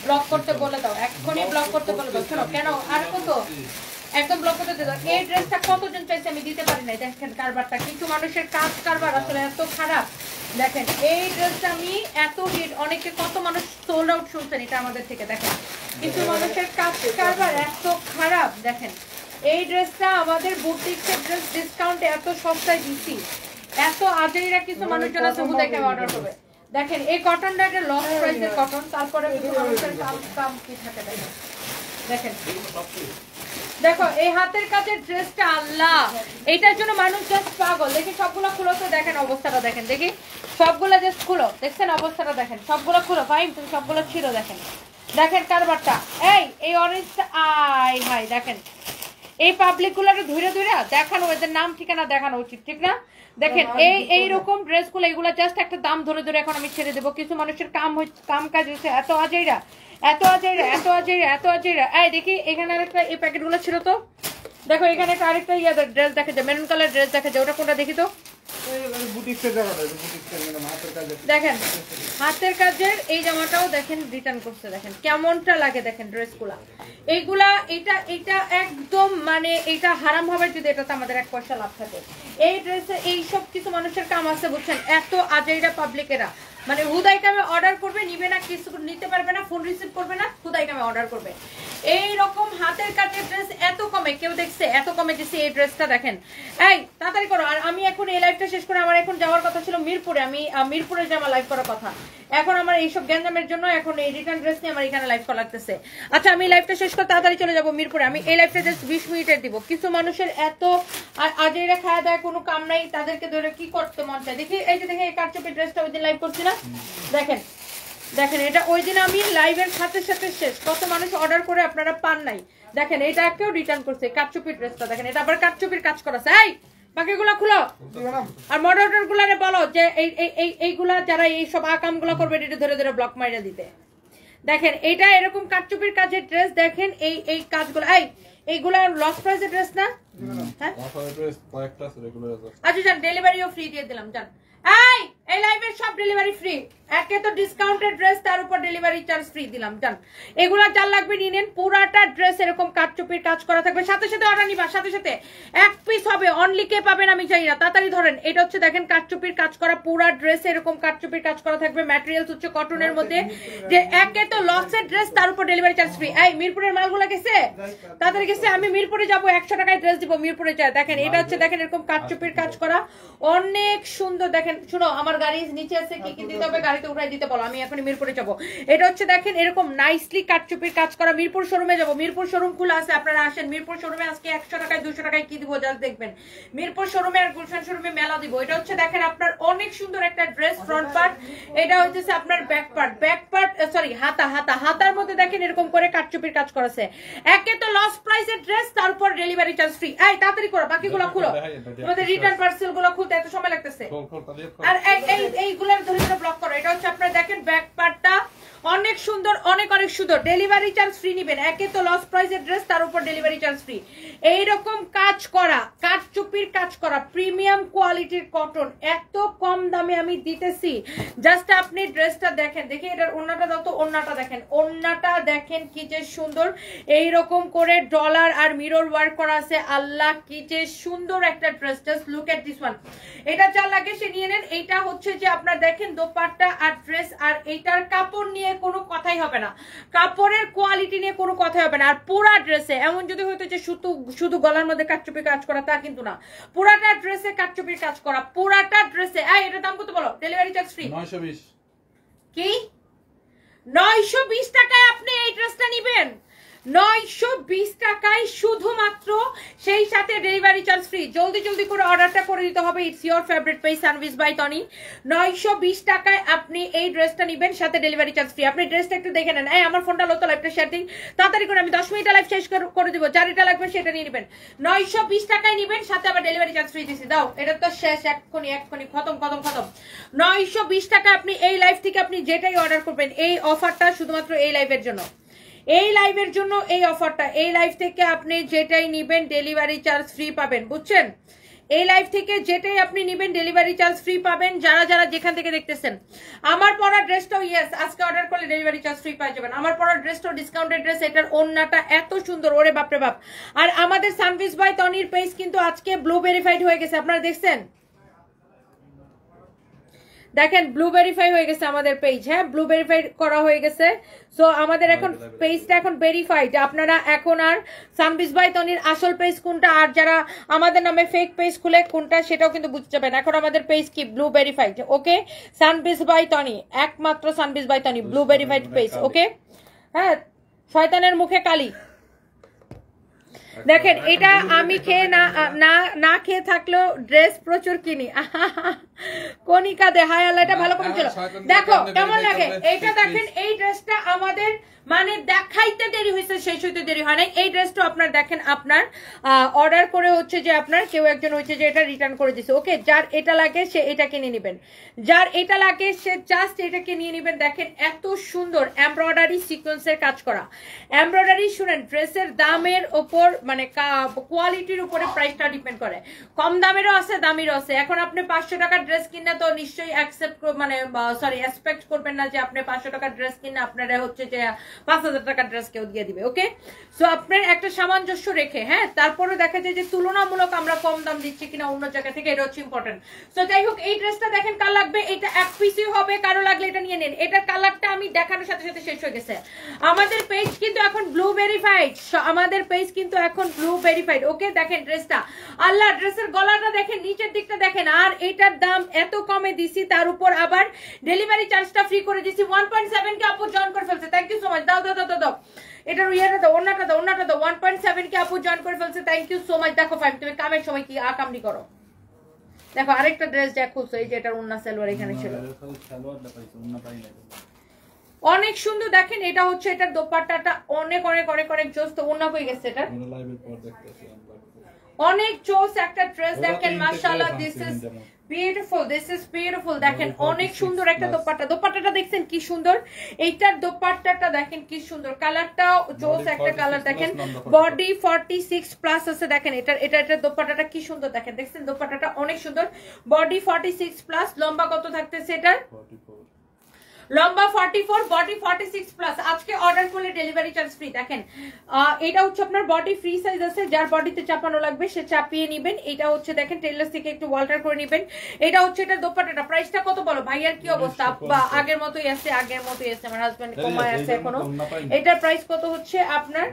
Block করতে বলে দাও, এক্ষুনি ব্লক করতে বলে দাও। শোনো কেন আর কত একদম ব্লক করতে দাও। এই ড্রেসটা কতজন চাইছে আমি দিতে পারি না। দেখেন কারবারটা, কিছু মানুষের কাজ কারবার আসলে এত খারাপ। দেখেন এই ড্রেসটা আমি এত হিট, অনেকে কত মানুষ সোল্ড আউট শুনছেন এটা আমাদের থেকে। দেখেন কিছু মানুষের কাজ কারবার এত খারাপ। দেখেন এই ড্রেসটা আমাদের বুটিক্সের ড্রেস ডিসকাউন্টে এত সস্তায় দিচ্ছি, এত আজেইরা কিছু মানুষজন আছে হুদাইকে অর্ডার করবে। দেখেন এই কটনটা একটা লং প্রাইসের কটন, তারপরে কিছু মানুষের কাম কি থাকে। দেখেন দেখেন দেখো এই হাতের কাজের ড্রেসটা, আল্লাহ এইটার জন্য মানুষ জাস্ট পাগল। দেখি সবগুলো খুলো তো, দেখেন অবস্থাটা দেখেন, দেখি সবগুলো জাস্ট খুলো, দেখছেন অবস্থাটা দেখেন, সবগুলো খুলো ভাই, তুমি সবগুলো ছিল। দেখেন দেখেন কারবারটা, এই অরেঞ্জটা, আয় ভাই দেখেন এই পাবলিক গুলাকে ধরে ধরে দেখানো, এদের নাম ঠিকানা দেখানো উচিত, ঠিক না? দেখেন এইরকম ড্রেসগুলো, এগুলো জাস্ট একটা দাম ধরে ধরে এখন আমি ছেড়ে দেবো। কিছু মানুষের কাম কাজ হচ্ছে এত আজেইরা, এত আজেইরা, এত আজেইরা, এত আজেইরা। এই দেখি এখানে আরেকটা, এই প্যাকেটগুলো ছিল তো, দেখো এখানে একটা আরেকটা ড্রেস দেখা যায়, মেরুন কালার ড্রেস দেখা যায়, ওটা কোনটা দেখি তো। দেখেন হাতের কাজের এই জামাটাও দেখেন রিটার্ন করছে, দেখেন কেমনটা লাগে। দেখেন ড্রেসগুলা এইগুলা, এটা একদম মানে এটা হারাম হবে যদি এটাতে আমাদের 1 পয়সা লাভ থাকে। এই ড্রেসে এইসব কিছু মানুষের কাম আছে বুঝছেন, এত আজেইরা পাবলিকেরা মানে হুদাই কামে অর্ডার করবে, নিবে না, কিছু নিতে পারবে না, ফোন রিসিভ করবে না, হুদাই কামে অর্ডার করবে। এই রকম হাতের কাজের ড্রেস এত কমে কেউ দেখছে, এত কমে দিচ্ছে এই ড্রেসটা। দেখেন এই তাড়াতাড়ি করো। আর আমি এখন এই লাইভটা শেষ করে আমার এখন যাওয়ার কথা ছিল মিরপুরে, আমি মিরপুরে যে আমার লাইভ করার কথা, এখন আমার এইসব গ্যাঞ্জামের জন্য এখন এই রিটার্ন ড্রেস নিয়ে আমার এখানে লাইভ করা লাগতেছে। আচ্ছা আমি লাইভটা শেষ করে তাড়াতাড়ি চলে যাবো মিরপুরে। আমি এই লাইভটা জাস্ট 20 মিনিটের দিব। কিছু মানুষের এত আজেইরা খাওয়া দাওয়া কোনো কাম নাই, তাদেরকে ধরে কি করতে মন চায়। দেখি এই যে দেখে এই কারচুপি ড্রেসটা ওই দিন লাইভ করছি না, দেখেন দেখেন এটা ওই দিন আমি লাইভের সাথে সাথে শেষ, কত মানুষ অর্ডার করে আপনারা পান নাই। দেখেন এটাকেও রিটার্ন করছে কারচুপি ড্রেসটা, দেখেন এটা আবার কারচুপির কাজ করেছে। এই বাকিগুলো খুলো আর মডারেটর গুলারে বলো যে এইগুলা যারা এইসব আকামগুলো করবে এটা ধরে ধরে ব্লক মাইরা দিতে। দেখেন এটা এরকম কারচুপির কাজের ড্রেস, দেখেন এই কাজগুলো, এইগুলা লস প্রাইসের ড্রেস না? হ্যাঁ আচ্ছা জান ডেলিভারিও ফ্রি দিয়ে দিলাম জান। এই লাইভের সব ডেলিভারি ফ্রি, একে তো ডিসকাউন্টেড ড্রেস, তার উপর ডেলিভারি চার্জ ফ্রি দিলাম জান। এগুলা যার লাগবে নিয়ে নেন। পুরাটা ড্রেস এরকম কারচুপির কাজ করা থাকবে, সাথে সাথে অর্ডার নিবা, সাথে সাথে 1 পিস হবে, অনলি কে পাবেন আমি চাই না, তাড়াতাড়ি ধরেন। এটা হচ্ছে দেখেন কারচুপির কাজ করা, পুরা ড্রেস এরকম কারচুপির কাজ করা থাকবে, ম্যাটেরিয়ালস হচ্ছে কটনের মধ্যে, যে একে তো লসের ড্রেস, তার উপর ডেলিভারি চার্জ ফ্রি। এই মিরপুরের মালগুলো গেছে, তাড়াতাড়ি গেছে, আমি মিরপুরে যাবো, 100 টাকায় ড্রেস দিব মিরপুরে যায়। দেখেন এটা হচ্ছে দেখেন এরকম কারচুপির কাজ করা, অনেক সুন্দর। দেখেন শুনো আমার গাড়ি নিচে আছে, কি কি দিতে হবে গাড়িতে উঠাই দিতে বলো, আমি এখন মিরপুরে যাবো। এটা হচ্ছে দেখেন এরকম নাইসলি কারচুপির কাজ করা, মিরপুর শোরুমে যাবো, মিরপুর শোরুম খোলা আছে, আপনারা আসেন মিরপুর শোরুমে। আজকে 100 টাকায় 200 টাকায় কি দিব জাস্ট দেখবেন, মিরপুর শোরুমে আর গুলশান শোরুমে মেলা দিব। এটা হচ্ছে দেখেন আপনার অনেক সুন্দর একটা ড্রেস, ফ্রন্ট পার্ট, এটা হচ্ছে আপনার ব্যাক পার্ট সরি হাতার মধ্যে দেখেন এরকম করে কারচুপির কাজ করেছে। একে তো লস প্রাইসের ড্রেস, তারপর ডেলিভারি চার্জ ফ্রি। এই তাড়াতাড়ি করো, বাকিগুলো খুলো, তোমাদের রিটার্ন পার্সেল গুলো খুলতে এত সময় লাগতেছে। আর এইগুলোর ধরে ধরে ব্লক করো। এটা হচ্ছে আপনার দেখেন ব্যাক পার্টটা অনেক সুন্দর, অনেক সুন্দর, ডেলিভারি চার্জ ফ্রি নিবেন। একে তো লস প্রাইসের ড্রেস, তার উপর ডেলিভারি চার্জ ফ্রি। এইরকম কাজ করা কারচুপির কাজ করা প্রিমিয়াম কোয়ালিটির কটন এত কম দামে আমি দিতেছি, জাস্ট আপনি ড্রেসটা দেখেন। দেখি এটার ওড়নাটা দাও তো, ওড়নাটা দেখেন, ওড়নাটা দেখেন কি যে সুন্দর, এইরকম করে ডলার আর মিরর ওয়ার্ক করা আছে। আল্লাহ কি যে সুন্দর একটা dress, just look at this one. এটা যা লাগে সে নিয়ে নেন। এইটা হচ্ছে যে আপনার দেখেন দোপাট্টা আর ড্রেস, আর এইটার কাপড় নিয়ে কোনো কথাই হবে না, কাপড়ের কোয়ালিটি নিয়ে কোনো কথাই হবে না। আর পুরা ড্রেসে এমন যদি হইতো যে শুধু গলার মধ্যে কারচুপি কাজ করা, তা কিন্তু না, পুরাটা ড্রেসে কারচুপির কাজ করা, পুরাটা ড্রেসে। এটার দাম কত বলো? Delivery charge free 920। কি 920 টাকায় আপনি এই ড্রেসটা নিবেন? 920 টাকায় শুধুমাত্র, সেই সাথে ডেলিভারি চার্জ ফ্রি। জলদি জলদি করে অর্ডারটা করে দিতে হবে। It's your favourite page service by Tony. 920 টাকায় আপনি এই ড্রেসটা নেবেন, সাথে ডেলিভারি চার্জ ফ্রি। আপনি ড্রেসটা একটু দেখে নেন। আমার ফোনটা লো তো, লাইভটা শেয়ার দিন তাড়াতাড়ি করে, আমি 10 মিনিটে লাইভ শেষ করে দিব। যার এটা লাগবে সেটা নিয়ে নেবেন। 920 টাকায় নেবেন, সাথে আবার ডেলিভারি চার্জ ফ্রি দিছি। দাও, এটা তো শেষ, এক্ষুনি খতম। 920 টাকা আপনি এই লাইভ থেকে আপনি যেটাই অর্ডার করবেন, এই অফারটা শুধুমাত্র এই লাইভের জন্য, এই লাইভের জন্য এই অফারটা। এই লাইভ থেকে আপনি যেটাই নিবেন ডেলিভারি চার্জ ফ্রি পাবেন, বুঝছেন? এই লাইভ থেকে যেটাই আপনি নেবেন ডেলিভারি চার্জ ফ্রি পাবেন। যারা যারা যেখান থেকে দেখতেছেন, আমার পরা ড্রেসটাও ইয়েস আজকে অর্ডার করলে ডেলিভারি চার্জ ফ্রি পাই যাবেন। আমার পরা ড্রেসটাও ডিসকাউন্টেড ড্রেস, এটার ওন্নাটা এত সুন্দর, ওরে বাপরে বাপ। আর আমাদের সানভিস বাই তনির পেজ কিন্তু আজকে ব্লু ভেরিফাইড হয়ে গেছে, আপনারা দেখছেন? দেখেন ব্লু ভেরিফাই হয়ে গেছে আমাদের পেজ, হ্যাঁ ব্লু ভেরিফাই করা হয়ে গেছে। সো আমাদের এখন পেজটা এখন ভেরিফাইড। আপনারা এখন আর সানভিস বাই তনির আসল পেজ কোনটা আর যারা আমাদের নামে ফেক পেজ খুলে কোনটা সেটাও কিন্তু বুঝতে যাবেন। এখন আমাদের পেজ কি blue verified, okay? Sanvis by Toni, একমাত্র Sanvis by Toni blue verified page, okay? হ্যাঁ, শয়তানের মুখে কালি। দেখেন এটা আমি খেয়ে না খেয়ে থাকলেও ড্রেস প্রচুর কিনি। কনিকা দে হাই আল্লাহ, এটা ভালো করে ছিল। দেখো কেমন লাগে এইটা, দেখেন এই ড্রেসটা আমাদের মানে দেখাইতে দেরি হয়েছে, শেষ হইতে দেরি হয় নাই। এই ড্রেসটা আপনার দেখেন আপনার অর্ডার করে হচ্ছে যে আপনার কেউ একজন হচ্ছে যে এটা রিটার্ন করে দিছে, ওকে? যার এটা লাগে সে এটা কিনে নেবেন, যার এটা লাগে সে জাস্ট এটাকে নিয়ে নেবেন। দেখেন এত সুন্দর এমব্রয়ডারি সিকোয়েন্সের কাজ করা এমব্রয়ডারি। শুনেন, ড্রেসের দামের ওপর মানে কোয়ালিটির উপরে প্রাইসটা ডিপেন্ড করে। কম দামেরও আছে, দামেরও আছে। এখন আপনি 500 টাকার ড্রেস কিনে তো নিশ্চয়ই অ্যাকসেপ্ট মানে সরি এক্সপেক্ট করবেন না যে আপনি 500 টাকার ড্রেস কিনে আপনারা হচ্ছে যে 5000 টাকার ড্রেস কেউ দিয়ে দিবে, ওকে? সো আপনার একটা সামঞ্জস্য রেখে, হ্যাঁ, তারপরে দেখা যায় যে তুলনামূলক আমরা কম দাম দিচ্ছি কিনা অন্য জায়গা থেকে, এটা হচ্ছে ইম্পর্টেন্ট। সো যাই হোক, এই ড্রেসটা দেখেন কার লাগবে, এটা এক পিসই হবে, কারো লাগলে এটা নিয়ে নেন। এটার কালারটা আমি দেখানোর সাথে সাথে শেষ হয়ে গেছে। আমাদের পেজ কিন্তু এখন ব্লু ভেরিফাইড, আমাদের পেজ কিন্তু এখন ব্লু ভেরিফাইড, ওকে? দেখেন ড্রেসটা, আল্লাহ ড্রেসের গলাটা দেখেন, নিচের দিকটা দেখেন। আর এটার দাম এত কমে দিছি, তার উপর আবার ডেলিভারি চার্জটা ফ্রি করে দিছি। 1.7 কে আপু জয়েন করে ফেলছে, থ্যাংক ইউ সো মাচ। দাও দাও দাও দাও এটার ইয়েটা দাও, ওন্নাটা দাও, ওন্নাটা দাও। 1.7 কে আপু জয়েন করে ফেলছে, থ্যাংক ইউ সো মাচ। দেখো ফাইম, তুমি কামের সময় কি আকামনি করো। দেখো আরেকটা ড্রেস যা খুলছো, এই যে এটার ওন্না সালোয়ার এখানে ছিল, অনেক সুন্দর। দেখেন এটা হচ্ছে এটার দোপাট্টাটা অনেক অনেক অনেক অনেক জোস। তো ওন্না হয়ে গেছে, এটা অনেক জোস একটা ড্রেস। দেখেন মাশাআল্লাহ, this is beautiful, this is beautiful. দেখেন অনেক সুন্দর একটা দোপাট্টা, দোপাট্টাটা দেখছেন কি সুন্দর। এইটার দোপাট্টাটা দেখেন কি সুন্দর, কালারটা জোস একটা কালার। দেখেন বডি 46 প্লাস আছে, দেখেন এটার দোপাট্টাটা কি সুন্দর। দেখেন দেখছেন দোপাট্টাটা অনেক সুন্দর, বডি 46 প্লাস। লম্বা কত থাকতেছে এটার? লম্বা 44, বডি 46 প্লাস। আজকে অর্ডার করলে ডেলিভারি চার্জ ফ্রি। দেখেন এটা হচ্ছে আপনার বডি ফ্রি সাইজ আছে, যার বডিতে চাপানো লাগবে সে চাপিয়ে নেবেন। এটা হচ্ছে দেখেন টেইলার থেকে একটু ওয়াল্টার করে নেবেন। এটা হচ্ছে এটা দোপাট্টাটা। প্রাইসটা কত বলো ভাইয়ার, কি অবস্থা? আগের মতোই আছে, আগের মতোই আছে। আমার হাজবেন্ড কমায় আছে এখনো। এটার প্রাইস কত হচ্ছে আপনার?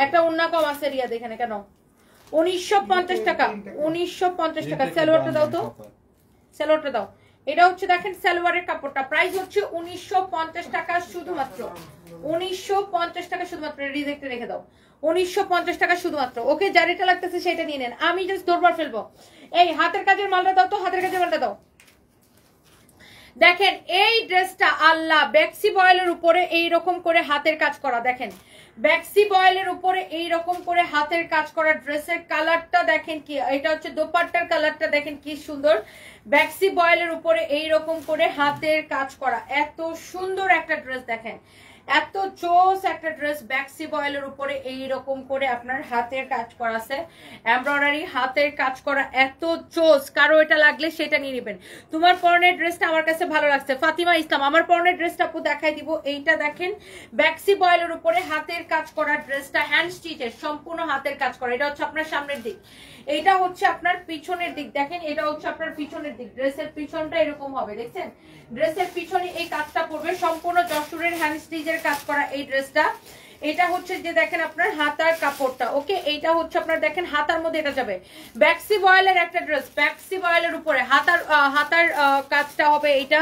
একটা ওন্না কম আছে রিয়া, এখানে কেন? 1950 টাকা, 1950 টাকা। সালোয়ারটা দাও তো, সালোয়ারটা দাও। এটা হচ্ছে দেখেন সালোয়ারের কাপড়টা, প্রাইস হচ্ছে 1950 টাকা শুধুমাত্র, 1950 টাকা শুধুমাত্র। রিজেক্টে রেখে দাও, 1950 টাকা শুধুমাত্র, ওকে? যার এটা লাগতেছে সেটা নিয়ে নেন, আমি জাস্ট দরবার ফেলবো। এই হাতের কাজের মালটা দাও তো, হাতের কাজের মালটা দাও। দেখেন এই ড্রেসটা আল্লাহ বেক্সি বয়েলের উপরে এইরকম করে হাতের কাজ করা। দেখেন বেক্সি বয়েলের উপরে এইরকম করে হাতের কাজ করা। ড্রেসের কালারটা দেখেন কি, এটা হচ্ছে দোপাট্টার কালারটা দেখেন কি সুন্দর। বেক্সি বয়েলের উপরে এইরকম করে হাতের কাজ করা, এত সুন্দর একটা ড্রেস। দেখেন এত জোস একটা ড্রেস, বেক্সি বয়েলের উপরে এইরকম করে আপনার হাতের কাজ করা আছে, এমব্রয়ডারি হাতের কাজ করা, এত জোস। কারো এটা লাগলে সেটা নিয়ে নেবেন। তোমার পরনের ড্রেসটা আমার কাছে ভালো লাগছে ফাতিমা ইসলাম, আমার পরনের ড্রেসটা আপু দেখাই দিব। এইটা দেখেন বেক্সি বয়েলের উপরে হাতের কাজ করা ড্রেসটা, হ্যান্ড স্টিচের, সম্পূর্ণ হাতের কাজ করা। এটা হচ্ছে আপনার সামনের দিক, এটা হচ্ছে আপনার পিছনের দিক। দেখেন এটা হচ্ছে আপনার পিছনের দিক, ড্রেসের পিছনটা এরকম হবে, দেখছেন? ড্রেসের পিছনে এই কাজটা পড়বে, সম্পূর্ণ যশোরের হ্যান্ড স্টিচের কাজ করা এই ড্রেসটা। এটা হচ্ছে যে দেখেন আপনার হাতার কাপড়টা, ওকে? এইটা হচ্ছে আপনার দেখেন হাতার মধ্যে এটা যাবে। বেক্সি বয়েলের একটা ড্রেস, বেক্সি বয়েলের উপরে হাতার কাজটা হবে। এইটা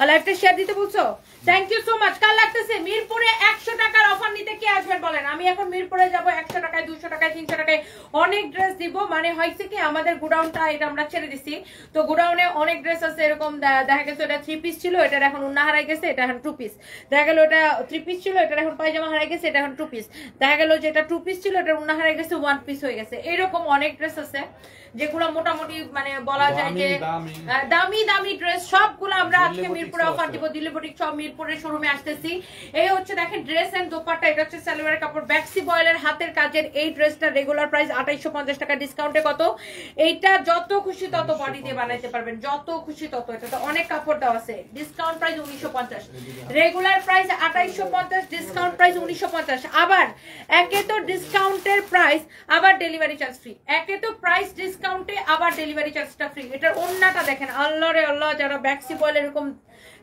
লাইভটা শেয়ার দিতে বলছো, থ্যাংক ইউ সো মাচ। কাল লাগতেছে মিরপুরে 100 টাকার অফার নিতে কে আসবেন বলেন? আমি এখন মিরপুরে যাব, 100 টাকায় 200 টাকায় 300 টাকায় অনেক ড্রেস দিব। মানে হয়েছে কি আমাদের গোডাউনটা এটা আমরা ছেড়ে দিছি, তো গোডাউনে অনেক ড্রেস আছে এরকম। দেখা গেছে এটা 3 পিস ছিল, এটার এখন উন্না হারাই গেছে, এটা এখন 2 পিস। দেখা গেল এটা 3 পিস ছিল, এটার এখন পায়জামা হারাই গেছে, এটা এখন 2 পিস, দেখা গেল যে এটা 2 পিস ছিল, এটা উন্না হারিয়ে গেছে 1 পিস হয়ে গেছে। এরকম অনেক ড্রেস আছে যেগুলো মোটামুটি মানে বলা যায় যে দামি দামি ড্রেস, সবগুলো আমরা আজকে মিরপুরে অফার দিব। দিল্লি সব মিরপুরের শোরুমে আসতেছি। এই হচ্ছে দেখেন ড্রেস এন্ড দোপাট্টা, এটা হচ্ছে সালোয়ারের কাপড়, ব্যাক্সি বয়েলের হাতের কাজের। এই ড্রেসটা রেগুলার প্রাইস 2850 টাকা, ডিসকাউন্টে কত? এইটা যত খুশি তত বডি দিয়ে বানাইতে পারবেন, যত খুশি তত। এটা তো অনেক কাপড় দেওয়া আছে। Discount price 1950, regular price 2850, discount price 1950। আবার একে তো ডিসকাউন্টের প্রাইস, আবার ডেলিভারি চার্জ ফ্রি। একে তো প্রাইস ডিসকাউন্টে, আবার ডেলিভারি চার্জটা ফ্রি। এটার ওন্নাটা দেখেন, আল্লাহ রে আল্লাহ, যারা ব্যাক্সি বয়েল এরকম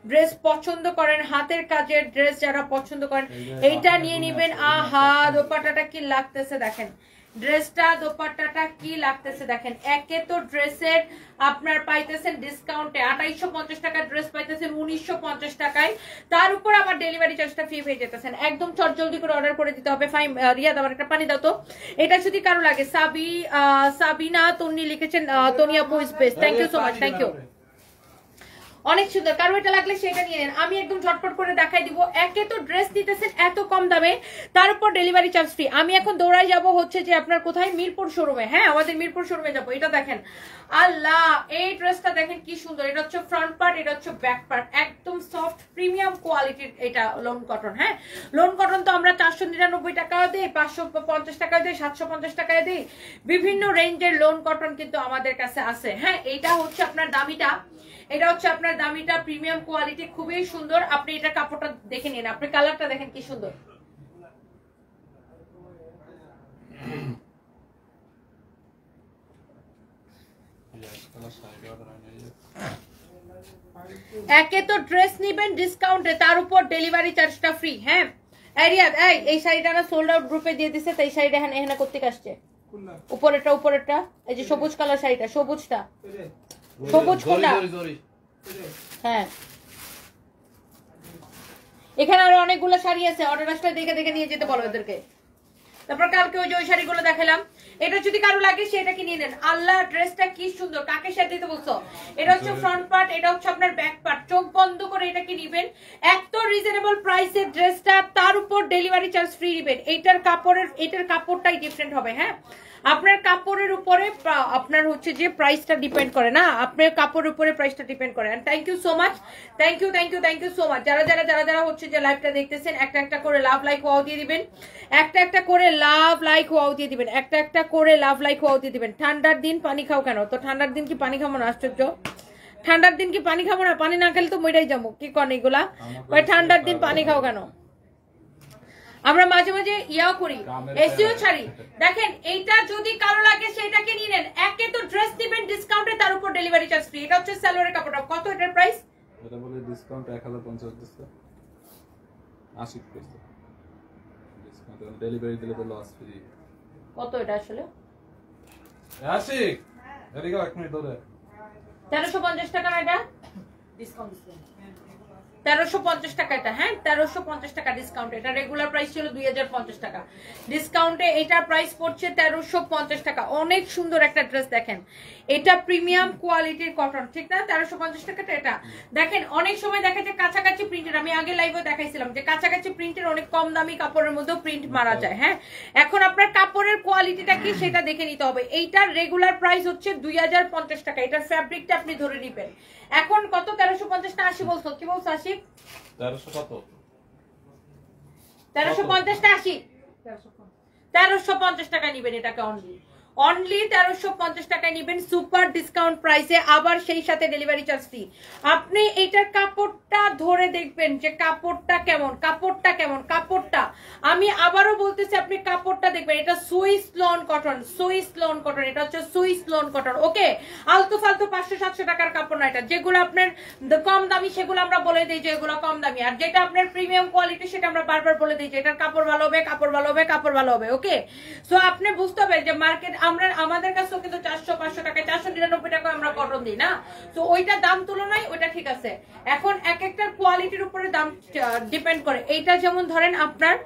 ড্রেস পছন্দ করেন, হাতের কাজের ড্রেস যারা পছন্দ করেন, এইটা নিয়ে নিবেন। আহা, দোপাট্টাটা কি লাগতেছে দেখেন, ড্রেসটা দোপাট্টাটা কি লাগতেছে দেখেন। একে তো ড্রেসের আপনার পাইতেছেন ডিসকাউন্টে 2850 টাকার ড্রেস পাইতেছেন 1950 টাকায়, তার উপর আবার ডেলিভারি চার্জটা ফ্রি পেয়ে যেতেছেন। একদম চটজলদি করে অর্ডার করে দিতে হবে। ফাইন রিয়াদ, আমার একটা পানি দাও তো। এটা যদি কারো লাগে, সাবিনা তন্নি লিখেছেন, তনিয়া পুইস best, thank you so much, thank you, অনেক সুন্দর। কারো এটা লাগলে সেটা নিয়ে নেন, আমি একদম ঝটপট করে দেখাই দিব। একে তো ড্রেস দিতেছেন এত কম দামে, তার উপর ডেলিভারি চার্জ ফ্রি। আমি এখন দৌড়াই যাব হচ্ছে যে আপনার কোথায়, মিরপুর শোরুমে। হ্যাঁ, আমাদের মিরপুর শোরুমে যাবো। এটা দেখেন, আল্লাহ, এই ড্রেসটা দেখেন কি সুন্দর। এটা হচ্ছে ফ্রন্ট পার্ট, এটা হচ্ছে ব্যাক পার্ট, একদম সফট প্রিমিয়াম কোয়ালিটির। এটা লোন কটন। হ্যাঁ, লোন কটন তো আমরা 499 টাকাও দিই, 550 টাকাও দিই, 750 টাকায় দিই, বিভিন্ন রেঞ্জের লোন কটন কিন্তু আমাদের কাছে আছে। হ্যাঁ, এইটা হচ্ছে আপনার দামিটা, এটা হচ্ছে আপনার দামিটা, প্রিমিয়াম কোয়ালিটি, খুবই সুন্দর। আপনি এটা কাপড়টা দেখে নিন, আপনি কালারটা দেখেন কি সুন্দর। একে তো ড্রেস নিবেন ডিসকাউন্টে, তার উপর ডেলিভারি চার্জটা ফ্রি। হ্যাঁ, রিয়াদ, এই শাড়িটা না সোল্ড আউট গ্রুপে দিয়ে দিছে, তাই শাড়িটা এখানে করতে আসছে। উপরেরটা এই যে সবুজ কালার শাড়িটা, সবুজটা, সবুজ কোনটা? হ্যাঁ, এখানে আরো অনেকগুলো শাড়ি আছে, অর্ডার আসলে দেখে দেখে নিয়ে যেতে বলো এদেরকে। তারপর কালকে ওই যে ওই শাড়িগুলো দেখালাম, এটা যদি কারো লাগে সেটা কি নিয়ে নেন। আল্লাহ, ড্রেসটা কি সুন্দর, কাকে শাড়ি দিতে বলছো? এটা হচ্ছে ফ্রন্ট পার্ট, এটা হচ্ছে আপনার ব্যাক পার্ট। চোখ বন্ধ করে এটা কি নিবেন, এত রিজনেবল প্রাইসের ড্রেসটা, তার উপর ডেলিভারি চার্জ ফ্রি নিবেন। এটার কাপড়টাই ডিফারেন্ট হবে। হ্যাঁ, আপনার কাপড়ের উপরে আপনার হচ্ছে যে প্রাইসটা ডিপেন্ড করে না, আপনার কাপড়ের উপরে প্রাইসটা ডিপেন্ড করে। And thank you so much, thank you so much. যারা হচ্ছে যে লাইভটা দেখতেছেন, একটা করে লাভ লাইক ওয়াও দিয়ে দিবেন, একটা করে লাভ লাইক ওয়াও দিয়ে দিবেন, একটা করে লাভ লাইক ওয়াও দিয়ে দিবেন। ঠান্ডার দিন পানি খাও কেন? তো ঠান্ডার দিন কি পানি খাবো না? আশ্চর্য, ঠান্ডার দিন কি পানি খাবো না? পানি না খেলে তো মইরাই যাবো। কি করেন এগুলা? ঠান্ডার দিন পানি খাও কেন? আমরা মাঝে মাঝে ইয়াও করি, এসিও ছাড়ি। দেখেন, এইটা যদি কারো লাগে সেটাকে নিয়ে নেন। একে তো ড্রেস দিবেন ডিসকাউন্টে, তার উপর ডেলিভারি চার্জ ফ্রি। এটা হচ্ছে সালোয়ারের কাপড়টা। কত এটার প্রাইস? এটা বলে ডিসকাউন্ট 1050 দিচ্ছে, 80 করছে ডিসকাউন্ট, ডেলিভারি দিলে তো লস ফ্রি। কত এটা আসলে? 80 এদিকে এক মিনিট ধরে 1350 টাকা এটা ডিসকাউন্ট দিচ্ছে, 1350 টাকা এটা। হ্যাঁ, 1350 টাকা ডিসকাউন্ট। এটা রেগুলার প্রাইস ছিল 2050 টাকা, ডিসকাউন্টে এটার প্রাইস পড়ছে 1350 টাকা। অনেক সুন্দর একটা ড্রেস দেখেন, এটা প্রিমিয়াম কোয়ালিটির কটন, ঠিক না? 1350 টাকাটা। এটা দেখেন, অনেক সময় দেখা যায় কাছাকাছি প্রিন্টের, আমি আগে লাইভে দেখাইছিলাম যে কাছাকাছি প্রিন্টের অনেক কম দামি কাপড়ের মধ্যেও প্রিন্ট মারা যায়। হ্যাঁ, এখন আপনার কাপড়ের কোয়ালিটিটা কি সেটা দেখে নিতে হবে। এইটার রেগুলার প্রাইস হচ্ছে 2050 টাকা, এটার ফ্যাব্রিকটা আপনি ধরে নিবেন। এখন কত? 1350 না 80 বলছো? কি বলছো? 80? 1300 কত? 1350 না 80? 1350 টাকা নিবেন এটাকে, অনলি 1350 টাকায় নিবেন, সুপার ডিসকাউন্ট প্রাইসে, আবার সেই সাথে ডেলিভারি চার্জ ফ্রি। আপনি এটার কাপড়টা ধরে দেখবেন যে কাপড়টা কেমন, কাপড়টা আমি আবারও বলতেছি, আপনি কাপড়টা দেখবেন। এটা সুইস লোন কটন, এটা হচ্ছে সুইস লোন কটন। ওকে, আলতু ফালতু 500-700 টাকার কাপড় না এটা। যেগুলো আপনার কম দামি সেগুলো আমরা বলে দিই যে এগুলো কম দামি, আর যেটা আপনার প্রিমিয়াম কোয়ালিটি সেটা আমরা বারবার বলে দিই যে এটার কাপড় ভালো হবে। ওকে, সো আপনি বুঝতে হবে যে মার্কেট, আমাদের কাছেও কিন্তু 400-500 টাকায় 499 টাকায় আমরা কটন দিই না, তো ওইটা দাম তুলনায় ওইটা ঠিক আছে। এখন এক একটার কোয়ালিটির উপরে দাম ডিপেন্ড করে। এইটা যেমন ধরেন আপনার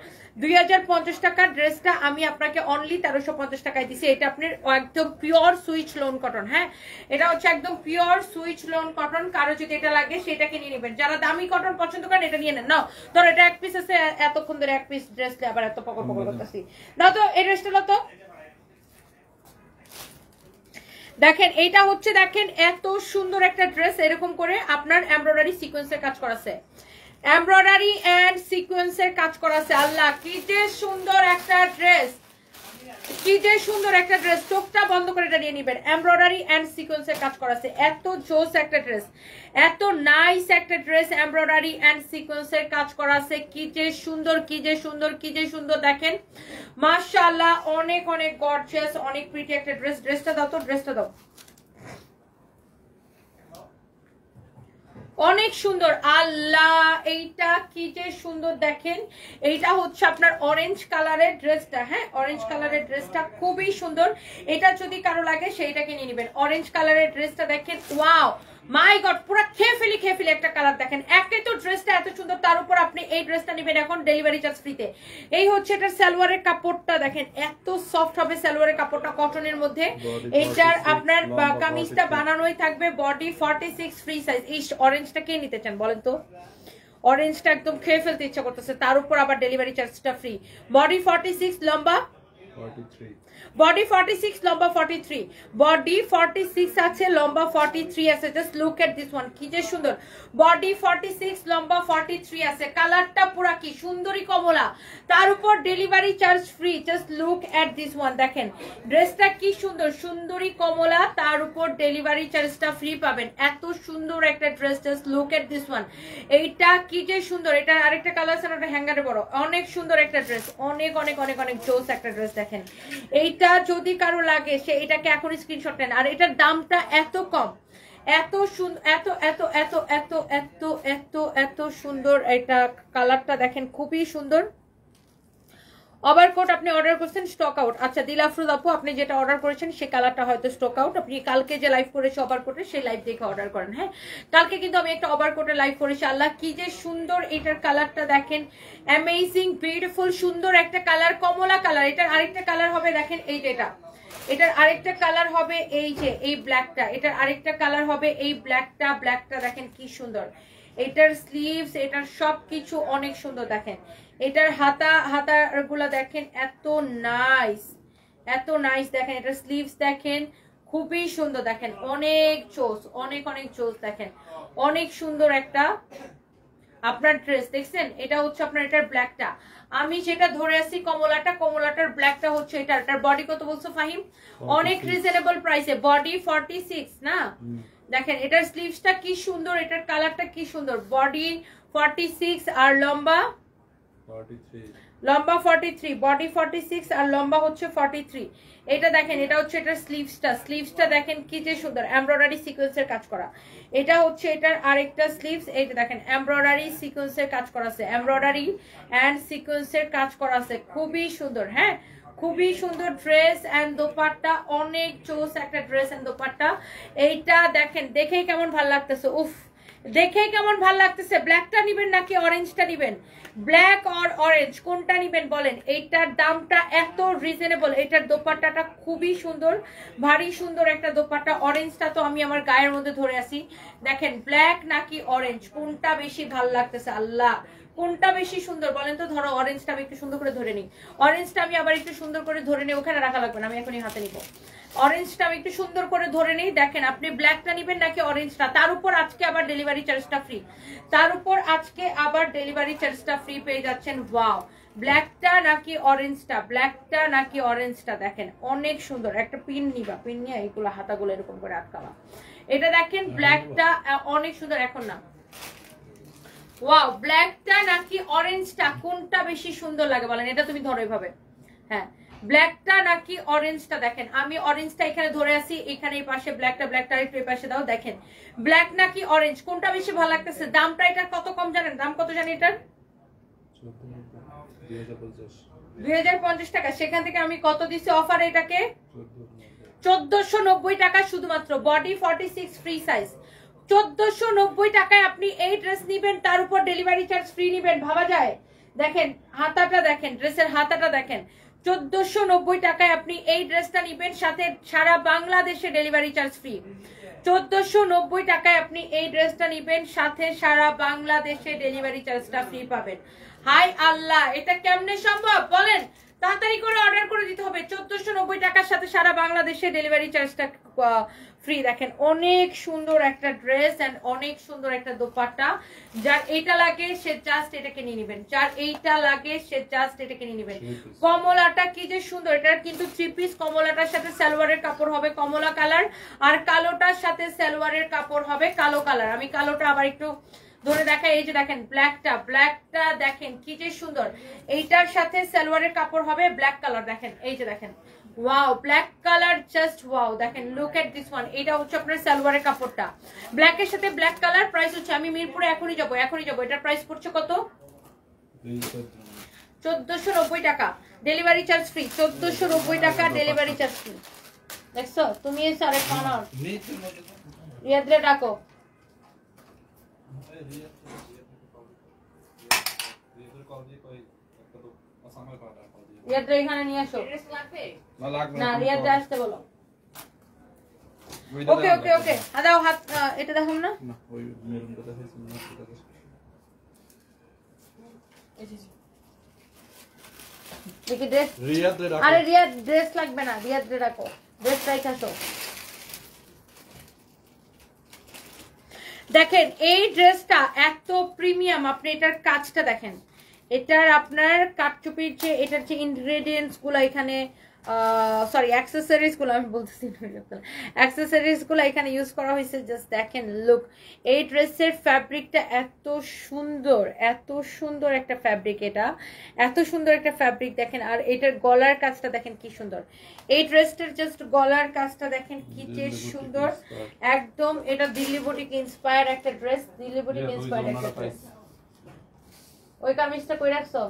2050 টাকার ড্রেসটা আমি আপনাকে অনলি 1350 টাকায় দিছি। এটা আপনার একদম পিওর সুইচ লোন কটন। হ্যাঁ, এটা হচ্ছে একদম পিওর সুইচ লোন কটন। কারো যদি এটা লাগে সেটাকে নিয়ে নেবেন। যারা দামি কটন পছন্দ করেন এটা নিয়ে নেন। নাও ধর এটা এক পিস আছে, এতক্ষণ ধরে এক পিস ড্রেস আবার এত পকর পকর করতেছি। দাও তো এই ড্রেসটা দাও তো। দেখেন এইটা হচ্ছে, দেখেন এত সুন্দর একটা ড্রেস, এরকম করে আপনার এমব্রয়ডারি সিকোয়েন্সের কাজ করা আছে, এমব্রয়ডারি এন্ড সিকোয়েন্সের কাজ করা আছে। আল্লাহ কি যে সুন্দর একটা ড্রেস, কি যে সুন্দর একটা ড্রেস। চোখটা বন্ধ করে এটা নিয়ে নিবেন। এমব্রয়ডারি এন্ড সিকোয়েন্সের কাজ করা আছে, এত জোস একটা ড্রেস, এত নাইস একটা ড্রেস। এমব্রয়ডারি এন্ড সিকোয়েন্সের কাজ করা আছে, কি যে সুন্দর, কি যে সুন্দর, কি যে সুন্দর। দেখেন মাশাআল্লাহ, অনেক অনেক গর্জিয়াস, অনেক প্রিটি একটা ড্রেস। ড্রেসটা দাও তো, ড্রেসটা দাও। অনেক সুন্দর। আল্লাহ এইটা কি যে সুন্দর। দেখেন এইটা হচ্ছে আপনার অরেঞ্জ কালারের ড্রেসটা। হ্যাঁ, অরেঞ্জ কালারের ড্রেসটা খুবই সুন্দর। এটা যদি কারো লাগে সেইটাকে নিয়ে নেবেন। অরেঞ্জ কালারের ড্রেসটা দেখেন, ওয়াও মাই গড, পুরো খেয়ে ফেলি একটা কালার। দেখেন একে তো ড্রেসটা এত সুন্দর, তার উপর আপনি এই ড্রেসটা নেবেন এখন ডেলিভারি চার্জ ফ্রিতে। এই হচ্ছে এটার সালোয়ারের কাপড়টা, দেখেন এত সফট হবে সালোয়ারের কাপড়টা কটনের মধ্যে। এটার আপনার কামিজটা বানানোই থাকবে, বডি 46 ফ্রি সাইজ। এই অরেঞ্জটা কে নিতে চান বলেন তো? অরেঞ্জটা একদম খেয়ে ফেলতে ইচ্ছা করতেছে, তার উপর আবার ডেলিভারি চার্জটা ফ্রি। বডি 46, লম্বা 43, বডি 46, লম্বা 43, বডি 46 আছে, লম্বা 43 আছে। Just look at this one, কি যে সুন্দর। বডি 46, লম্বা 43 আছে। কালারটা পুরা কি সুন্দরী কমলা, তার উপর delivery charge free. Just look at this one. দেখেন ড্রেসটা কি সুন্দর, সুন্দরী কমলা, তার উপর ডেলিভারি চার্জটা ফ্রি পাবেন। এত সুন্দর একটা dress, just look at this one. এইটা কি যে সুন্দর। এটা আরেকটা কালার আছে, ওটা হ্যাঙ্গারে বড়। অনেক সুন্দর একটা ড্রেস, অনেক অনেক অনেক অনেক জোস একটা ড্রেস। দেখেন এইটা যদি কারো লাগে সে এটাকে এখন স্ক্রিনশট নেন। আর এটার দামটা এত কম, এত সুন্দর, এত এত এত এত এত এত এত সুন্দর। এটা কালারটা দেখেন খুবই সুন্দর। ওভারকোট আপনি অর্ডার করছেন, স্টক আউট। আচ্ছা দিলাফরুদ আপু, আপনি যেটা অর্ডার করেছেন সে কালারটা হয়তো স্টক আউট। আপনি কালকে যে লাইভ করেছে ওভারকোটে, সেই লাইভ দেখে অর্ডার করেন। হ্যাঁ, কালকে কিন্তু আমি একটা ওভারকোটে লাইভ করেছি। আল্লাহ কি যে সুন্দর এটার কালারটা দেখেন, অ্যামেজিং বিউটিফুল সুন্দর একটা কালার, কমলা কালার। এটার আরেকটা কালার হবে, দেখেন এই যেটা, এটার আরেকটা কালার হবে এই যে এই ব্ল্যাকটা, এটার আরেকটা কালার হবে এই ব্ল্যাকটা। ব্ল্যাকটা দেখেন কি সুন্দর। এটার স্লিভস, এটার সবকিছু অনেক সুন্দর। দেখেন এটার হাতাগুলা দেখেন এত নাইস, এত নাইস। দেখেন এটার স্লিভস দেখেন খুবই সুন্দর। দেখেন অনেক চোস, অনেক অনেক চোস। দেখেন অনেক সুন্দর একটা আপনার ড্রেস। দেখছেন এটা হচ্ছে আপনার এটার ব্ল্যাকটা। আমি যেটা ধরে আছি কমলাটা, কমলাটার ব্ল্যাকটা হচ্ছে এটা। এটার বডি কত বলছো ফাহিম? অনেক রিজনেবল প্রাইসে, বডি 46 না। দেখেন এটার স্লিভসটা কি সুন্দর, এটার কালারটা কি সুন্দর। বডি 46 আর লম্বা 43, লম্বা 43, বডি 46 আর লম্বা হচ্ছে 43। এটা দেখেন এটা হচ্ছে এটার স্লিভসটা, স্লিভসটা দেখেন কি যে সুন্দর, এমব্রয়ডারি সিকোয়েন্সের কাজ করা। এটা হচ্ছে এটার আরেকটা স্লিভস, এইটা দেখেন এমব্রয়ডারি সিকোয়েন্সের কাজ করা আছে, এমব্রয়ডারি এন্ড সিকোয়েন্সের কাজ করা আছে, খুবই সুন্দর। হ্যাঁ, খুবই সুন্দর ড্রেস এন্ড দোপাট্টা, অনেক চোস একটা ড্রেস এন্ড দোপাট্টা। এইটা দেখেন দেখেই কেমন ভালো লাগতেছে, উফ দেখেই কেমন ভালো লাগতেছে। ব্ল্যাকটা নিবেন নাকি অরেঞ্জটা নিবেন? ব্ল্যাক অর অরেঞ্জ কোনটা নিবেন বলেন? এইটার দামটা এত রিজনেবল, এটার দোপাট্টাটা খুবই সুন্দর, ভারী সুন্দর একটা দোপাট্টা। অরেঞ্জটা তো আমি আমার গায়ের মধ্যে ধরে আসি। দেখেন ব্ল্যাক নাকি অরেঞ্জ কোনটা বেশি ভালো লাগতেছে? আল্লাহ কোনটা বেশি সুন্দর বলেন তো? ধরো অরেঞ্জটা আমি একটু সুন্দর করে ধরে নিই, অরেঞ্জটা আমি আবার একটু সুন্দর করে ধরে নিই, ওখানে রাখা লাগবে না, আমি এখনই হাতে নিব। অরেঞ্জটা আমি একটু সুন্দর করে ধরে নিই। দেখেন আপনি ব্ল্যাকটা নিবেন নাকি অরেঞ্জটা? তার উপর আজকে আবার ডেলিভারি চার্জটা ফ্রি, তার উপর আজকে আবার ডেলিভারি চার্জটা ফ্রি পেয়ে যাচ্ছেন। ওয়াও, ব্ল্যাকটা নাকি অরেঞ্জটা? ব্ল্যাকটা নাকি অরেঞ্জটা? দেখেন অনেক সুন্দর একটা পিন নিবা, পিন নিয়ে এইগুলো হাতাগুলো এরকম করে আটকাবা। এটা দেখেন ব্ল্যাকটা অনেক সুন্দর। এখন না, ওয়াও, ব্ল্যাকটা নাকি অরেঞ্জটা কোনটা বেশি সুন্দর লাগে বলেন? এটা তুমি ধরো এভাবে। হ্যাঁ, ব্ল্যাকটা নাকি অরেঞ্জটা? দেখেন আমি অরেঞ্জটা এখানে ধরে আছি, এখানে এই পাশে ব্ল্যাকটা, ব্ল্যাকটা একটু এই পাশে দাও। দেখেন ব্ল্যাক নাকি অরেঞ্জ কোনটা বেশি ভালো লাগতেছে? দামটা এটার কত কম জানেন? দাম কত জানেন এটার? 2050 টাকা। সেখান থেকে আমি কত দিছি অফার এটাকে? 1490 টাকা শুধুমাত্র। Body 46 free size. 1490 টাকায় আপনি এই ড্রেস নিবেন, তার উপর ডেলিভারি চার্জ ফ্রি নিবেন। ভাবা যায়? দেখেন হাতাটা দেখেন, ড্রেসের হাতাটা দেখেন। 1490 টাকায় আপনি এই ড্রেসটা নিবেন, সাথে সারা বাংলাদেশে ডেলিভারি চার্জ ফ্রি। 1490 টাকায় আপনি এই ড্রেসটা নিবেন, সাথে সারা বাংলাদেশে ডেলিভারি চার্জটা ফ্রি পাবেন। হাই আল্লাহ, এটা কেমনে সম্ভব বলেন? তাড়াতাড়ি করে অর্ডার করে দিতে হবে। 1490 টাকার সাথে সারা বাংলাদেশে ডেলিভারি চার্জটা ফ্রি। দেখেন অনেক সুন্দর একটা ড্রেস এন্ড অনেক সুন্দর একটা দোপাট্টা। যার এইটা লাগে সে জাস্ট এটাকে নিয়ে নেবেন, যার এইটা লাগে সে জাস্ট এটাকে নিয়ে নেবেন। কমলাটা কি যে সুন্দর, এটার কিন্তু 3 পিস। কমলাটার সাথে সালোয়ারের কাপড় হবে কমলা কালার, আর কালোটার সাথে সালোয়ারের কাপড় হবে কালো কালার। আমি কালোটা আবার একটু ধরে দেখাই। এই যে দেখেন ব্ল্যাকটা দেখেন কি যে সুন্দর। এইটার সাথে সালোয়ারের কাপড় হবে ব্ল্যাক কালার। দেখেন এই যে দেখেন, wow black colour, just wow. দেখেন লুক এট দিস ওয়ান। এটা হচ্ছে আপনার সালোয়ারের কাপড়টা, ব্ল্যাকের সাথে ব্ল্যাক কালার। প্রাইস হচ্ছে, আমি মিরপুরে এখনই যাবো। এটার প্রাইস পড়ছে কত? 1490 টাকা, ডেলিভারি চার্জ ফ্রি। 1490 টাকা ডেলিভারি চার্জ ফ্রি। দেখছো তুমি? এসে আরেক কানার রিয়াদরে ডাকো। রিয়াদরে এখানে নিয়ে আসো। না রিয়াদরে আসতে বলো। ওকে ওকে ওকে, দাও হাত। এটা দেখুন না, ওই মেরুনটা দেখাইছি না। দেখি ড্রেস। রিয়াদরে রাখো। আরে রিয়াদ ড্রেস লাগবে না, রিয়াদরে রাখো। ড্রেস রাইখ আসো। দেখেন এই ড্রেসটা এত প্রিমিয়াম। আপনি এটার কাজটা দেখেন, এটার আপনার কাটচুপির যে এটার যে ইনগ্রেডিয়েন্টস গুলো এখানে, সরি অ্যাক্সেসরিজ গুলো আমি বলতেছি, অ্যাক্সেসরিজ গুলো এখানে ইউজ করা হয়েছে। জাস্ট দেখেন লুক। এই ড্রেসের ফ্যাব্রিকটা এত সুন্দর একটা ফ্যাব্রিক। এটা এত সুন্দর একটা ফ্যাব্রিক দেখেন। আর এটার গলার কাজটা দেখেন কি সুন্দর। এই ড্রেসটার জাস্ট গলার কাজটা দেখেন কি যে সুন্দর একদম। এটা দিল্লি বুটিক ইন্সপায়ার একটা ড্রেস, দিল্লি বুটিক ইন্সপায়ার একটা ড্রেস। ওই কামিজটা কই রাখছো?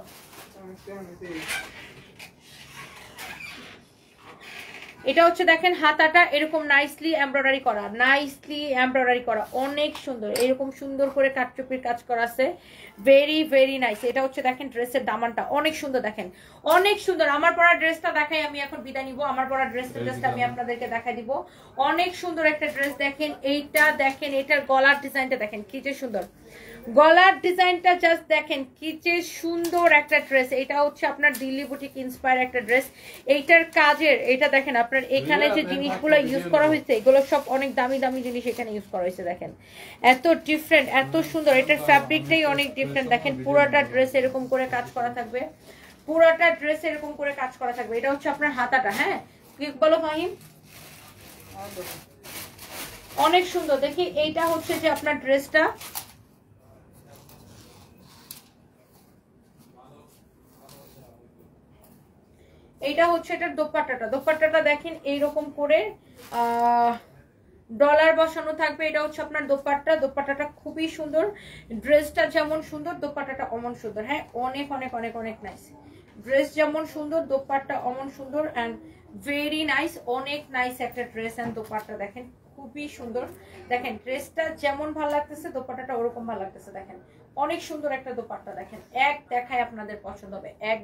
এটা হচ্ছে দেখেন হাতাটা এরকম নাইসলি এমব্রয়ডারি করা, অনেক সুন্দর। এরকম সুন্দর করে কাটচুপির কাজ করা আছে, ভেরি ভেরি নাইস। এটা হচ্ছে দেখেন ড্রেসের দামানটা অনেক সুন্দর, দেখেন অনেক সুন্দর। আমার পরা ড্রেসটা দেখাই, আমি এখন বিদায় নিব। আমার পরা ড্রেসটা জাস্ট আমি আপনাদেরকে দেখাই দিব। অনেক সুন্দর একটা ড্রেস। দেখেন এইটা, দেখেন এটার গলার ডিজাইনটা দেখেন কি যে সুন্দর। গলার ডিজাইনটা জাস্ট দেখেন কি যে সুন্দর একটা ড্রেস। এটা হচ্ছে আপনার দিল্লি বুটিক ইন্সপায়ার একটা ড্রেস। এইটার কাজের এটা দেখেন, আপনার এখানে যে জিনিসগুলো ইউজ করা হয়েছে এগুলো সব অনেক দামি দামি জিনিস এখানে ইউজ করা হয়েছে। দেখেন এত ডিফারেন্ট, এত সুন্দর। এটার ফ্যাব্রিকটাই অনেক ডিফারেন্ট। দেখেন পুরোটা ড্রেস এরকম করে কাজ করা থাকবে, পুরোটা ড্রেস এরকম করে কাজ করা থাকবে। এটা হচ্ছে আপনার হাতাটা। হ্যাঁ কি বলো ফাহিম? অনেক সুন্দর। দেখি এইটা হচ্ছে যে আপনার ড্রেসটা, এইটা হচ্ছে এটার দোপাট্টাটা দেখেন এইরকম করে ডলার বসানো থাকবে। এটা হচ্ছে আপনার দোপাট্টাটা খুবই সুন্দর। ড্রেসটা যেমন সুন্দর দোপাট্টাটা অমন সুন্দর। হ্যাঁ অনেক অনেক অনেক অনেক নাইস। ড্রেস যেমন সুন্দর দোপাট্টা অমন সুন্দর এন্ড ভেরি নাইস। অনেক নাইস একটা ড্রেস এন্ড দোপাট্টা দেখেন খুবই সুন্দর। দেখেন ড্রেসটা যেমন ভালো লাগতেছে দোপাট্টাটা ওরকম ভালো লাগতেছে। দেখেন অনেক সুন্দর একটা দোপাট্টা। দেখেন এক দেখায় আপনাদের পছন্দ হবে, এক